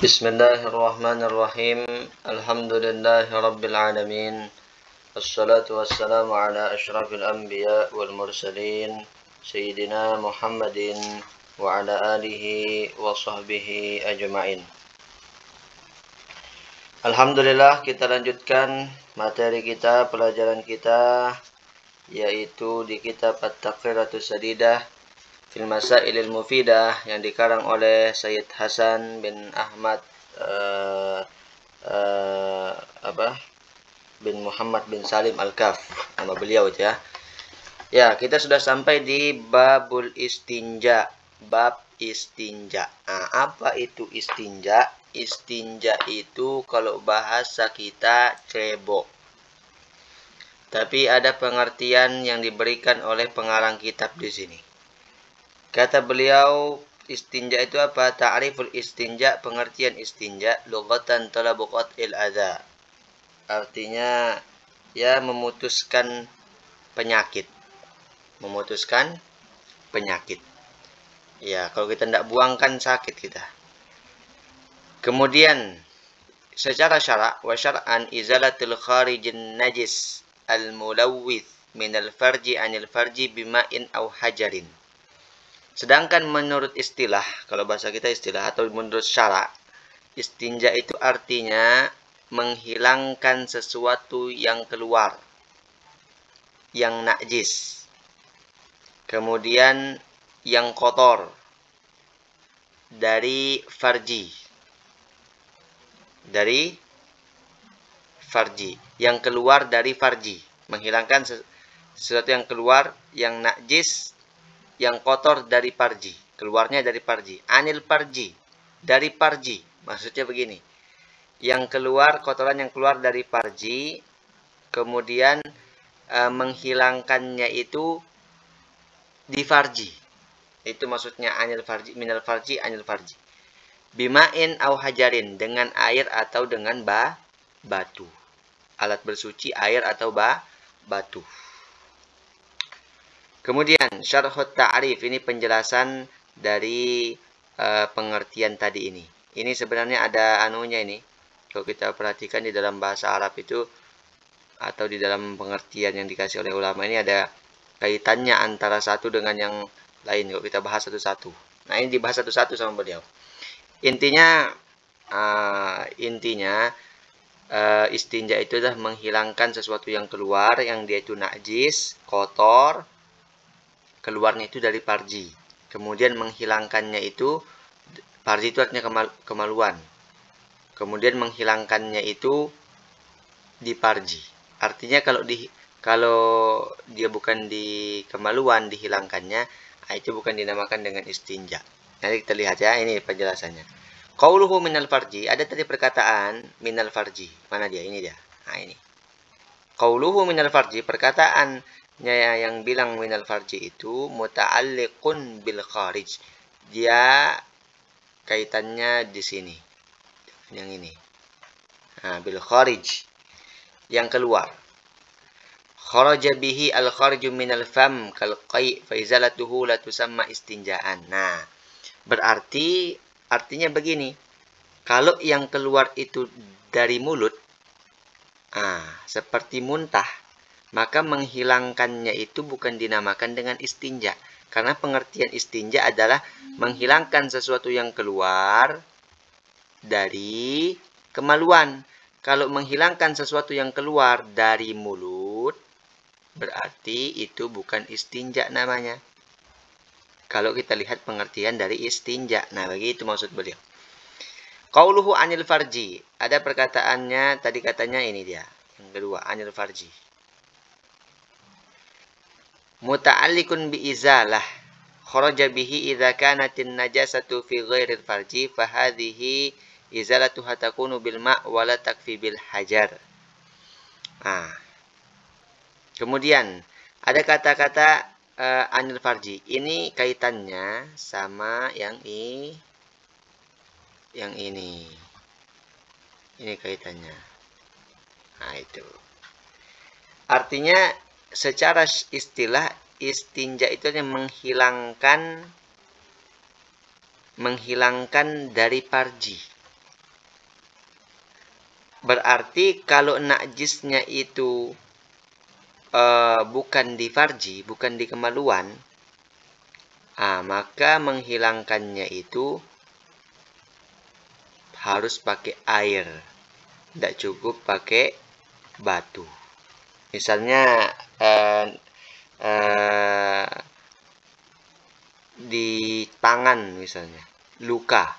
Bismillahirrahmanirrahim. Alhamdulillahirabbil alamin. Wassalatu wassalamu ala asyrafil anbiya wal mursalin sayyidina Muhammadin wa ala alihi wa sahbihi ajma'in. Alhamdulillah, kita lanjutkan materi kita, pelajaran kita, yaitu di kitab At-Taqriratus Sadidah fil Masailil Mufidah yang dikarang oleh Sayyid Hasan bin Ahmad bin Muhammad bin Salim Al-Kaf, nama beliau itu ya. Ya, kita sudah sampai di babul istinja, bab istinja. Nah, apa itu istinja? Istinja itu kalau bahasa kita cebok. Tapi ada pengertian yang diberikan oleh pengarang kitab di sini. Kata beliau, istinja itu apa? Ta'riful istinja, pengertian istinja, lughatan talabu qat'il adza. Artinya ya memutuskan penyakit. Memutuskan penyakit. Ya, kalau kita tidak buangkan sakit kita. Kemudian secara syara' wa syar'an izalatul kharijin najis al-mulawwith minal farji anil farji bima'in aw hajarin. Sedangkan menurut istilah, kalau bahasa kita istilah atau menurut syara', istinja itu artinya menghilangkan sesuatu yang keluar, yang najis, kemudian yang kotor dari farji, yang keluar dari farji, menghilangkan sesuatu yang keluar, yang najis, yang kotor dari parji, keluarnya dari parji. Anil parji, dari parji. Maksudnya begini, yang keluar, kotoran yang keluar dari parji, kemudian menghilangkannya itu di farji. Itu maksudnya anil farji, minal farji, anil farji. Bima'in au hajarin, dengan air atau dengan batu. Alat bersuci, air atau batu. Kemudian syarhut ta'rif, ini penjelasan dari pengertian tadi ini. Ini sebenarnya ada anunya ini. Kalau kita perhatikan di dalam bahasa Arab itu atau di dalam pengertian yang dikasih oleh ulama ini ada kaitannya antara satu dengan yang lain. Kalau kita bahas satu-satu. Nah, ini dibahas satu-satu sama beliau. Intinya istinja itu adalah menghilangkan sesuatu yang keluar, yang dia itu najis, kotor, keluarnya itu dari parji. Kemudian menghilangkannya itu, parji itu artinya kemaluan. Kemudian menghilangkannya itu di parji. Artinya kalau dia bukan di kemaluan dihilangkannya, itu bukan dinamakan dengan istinja. Nanti kita lihat ya, ini penjelasannya. Qauluhu minal farji, ada tadi perkataan minal farji. Mana dia? Ini dia. Nah, ini. Qauluhu minal farji, perkataan yang bilang minal farji itu muta'alliqun bil kharij. Dia kaitannya di sini. Yang ini. Nah, bil kharij. Yang keluar. Kharaja bihi al khariju minal fam kal qai' fa izalatuhu la tusamma istinjaan. Nah, berarti artinya begini. Kalau yang keluar itu dari mulut, seperti muntah, maka menghilangkannya itu bukan dinamakan dengan istinja. Karena pengertian istinja adalah menghilangkan sesuatu yang keluar dari kemaluan. Kalau menghilangkan sesuatu yang keluar dari mulut, berarti itu bukan istinja namanya. Kalau kita lihat pengertian dari istinja. Nah, begitu maksud beliau. Qauluhu anil farji. Ada perkataannya, tadi katanya ini dia. Yang kedua, anil farji. Muta'alliqun bi izalah kharaja bihi idza kanatin najasatu fi ghairil farji fa hadhihi izalatuha takunu bil ma' wa la takfi bil hajar. Kemudian ada kata-kata anil farji. Ini kaitannya sama yang ini. Ini kaitannya. Nah, itu. Artinya secara istilah istinja itu menghilangkan dari parji. Berarti kalau najisnya itu bukan di farji, bukan di kemaluan, maka menghilangkannya itu harus pakai air. Tidak cukup pakai batu. Misalnya di tangan misalnya, luka,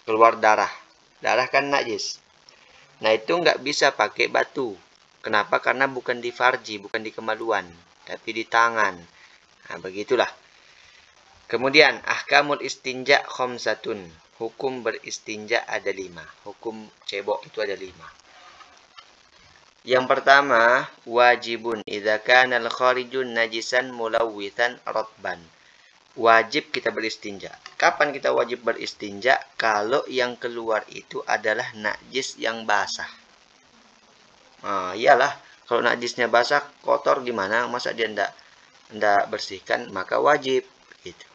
keluar darah. Darah kan najis. Nah, itu nggak bisa pakai batu. Kenapa? Karena bukan di farji, bukan di kemaluan, tapi di tangan. Nah, begitulah. Kemudian, ahkamul istinja khamsatun. Hukum beristinja ada 5. Hukum cebok itu ada 5. Yang pertama, wajibun idza kana al-kharijun najisan mulawwithan ratban. Wajib kita beristinja. Kapan kita wajib beristinja? Kalau yang keluar itu adalah najis yang basah. Iyalah, kalau najisnya basah, kotor gimana? Masa dia ndak bersihkan? Maka wajib. Gitu.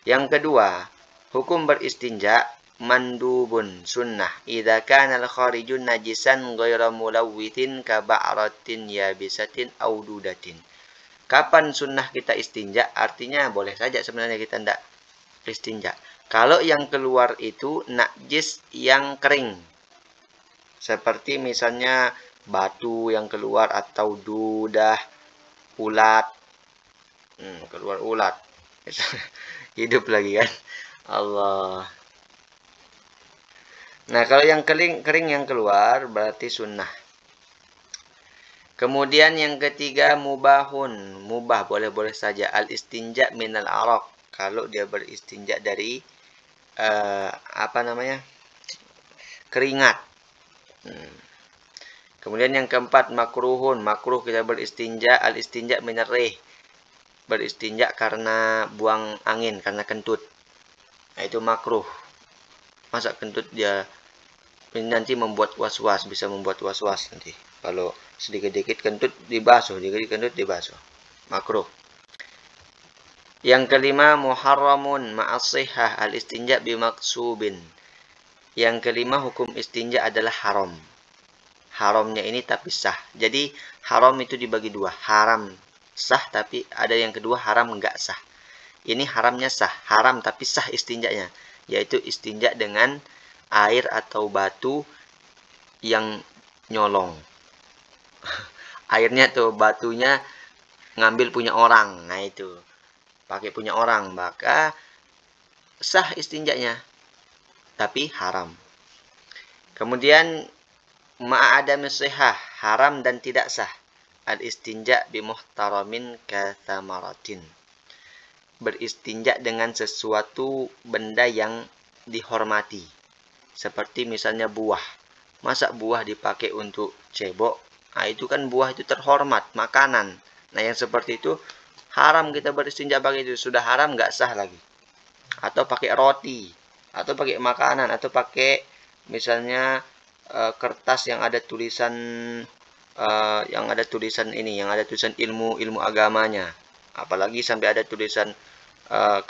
Yang kedua, hukum beristinja mandubun sunnah. Idza kana al-kharijun najisan ghairu mulawwithin ka ba'ratin yabisatin aw dudatin. Kapan sunnah kita istinja? Artinya boleh saja sebenarnya kita tidak istinja. Kalau yang keluar itu najis yang kering. Seperti misalnya batu yang keluar atau dudah, ulat. Keluar ulat. Hidup lagi kan. Allah. Nah, kalau yang kering yang keluar berarti sunnah. Kemudian yang ketiga mubahun. Mubah boleh-boleh saja. Al-istinja minal araq. Kalau dia beristinja dari keringat. Kemudian yang keempat makruhun. Makruh kita beristinja. Al-istinja minal rih. Beristinja karena buang angin, karena kentut. Nah, itu makruh. Masa kentut dia nanti membuat was-was, bisa membuat was-was nanti. Kalau sedikit-dikit kentut dibasuh, sedikit kentut dibasuh. Makruh. Yang kelima muharramun ma'as-sihah al-istinja bimaksubin. Yang kelima hukum istinja adalah haram. Haramnya ini tapi sah. Jadi haram itu dibagi dua. Haram sah tapi ada yang kedua haram enggak sah. Ini haramnya sah. Haram tapi sah istinjanya. Yaitu istinja dengan air atau batu yang nyolong. Airnya tuh batunya ngambil punya orang. Nah itu. Pakai punya orang. Maka sah istinjanya. Tapi haram. Kemudian ma'adami sihah. Haram dan tidak sah. Al-istinja bimuhtaramin kathamaratin. Beristinja dengan sesuatu benda yang dihormati. Seperti misalnya buah. Masa buah dipakai untuk cebok? Nah, itu kan buah itu terhormat, makanan. Nah, yang seperti itu haram kita beristinja pakai itu. Sudah haram, nggak sah lagi. Atau pakai roti, atau pakai makanan, atau pakai misalnya kertas yang ada tulisan yang ada tulisan ilmu agamanya. Apalagi sampai ada tulisan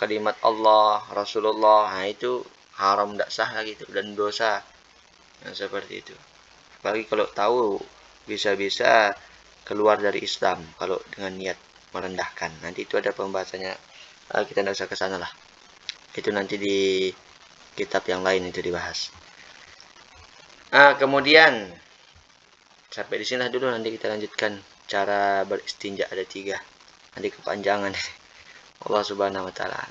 kalimat Allah, Rasulullah. Nah, itu haram, tidak sah lagi itu, dan dosa. Nah, seperti itu. Apalagi kalau tahu bisa-bisa keluar dari Islam kalau dengan niat merendahkan. Nanti itu ada pembahasannya. Kita tidak usah ke sana lah. Itu nanti di kitab yang lain itu dibahas. Kemudian sampai di sini dulu, nanti kita lanjutkan cara beristinja ada 3. Nanti kepanjangan. Allah Subhanahu wa taala.